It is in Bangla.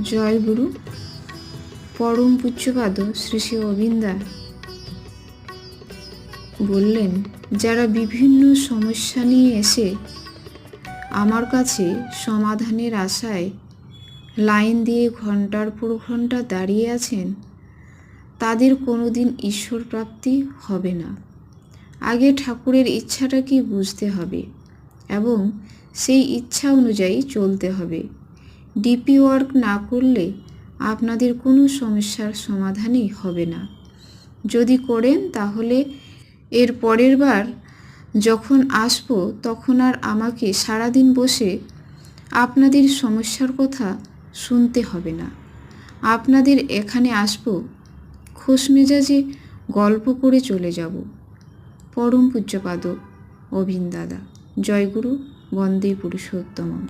জয় গুরু। পরম পূজ্যপাদ শ্রী শ্রী অবিন্দা বললেন, যারা বিভিন্ন সমস্যা নিয়ে এসে আমার কাছে সমাধানের আশায় লাইন দিয়ে ঘন্টার পর ঘন্টা দাঁড়িয়ে আছেন, তাদের কোনোদিন ঈশ্বর প্রাপ্তি হবে না। আগে ঠাকুরের ইচ্ছাটা কি বুঝতে হবে এবং সেই ইচ্ছা অনুযায়ী চলতে হবে। ডিপি ওয়ার্ক না করলে আপনাদের কোনো সমস্যার সমাধানই হবে না। যদি করেন তাহলে এর পরের বার যখন আসবো তখন আর আমাকে সারাদিন বসে আপনাদের সমস্যার কথা শুনতে হবে না। আপনাদের এখানে আসবো, খোশ মেজাজে গল্প করে চলে যাব। পরম পূজ্যপাদ অভিন দাদা। জয় গুরু। বন্দে পুরুষোত্তমম।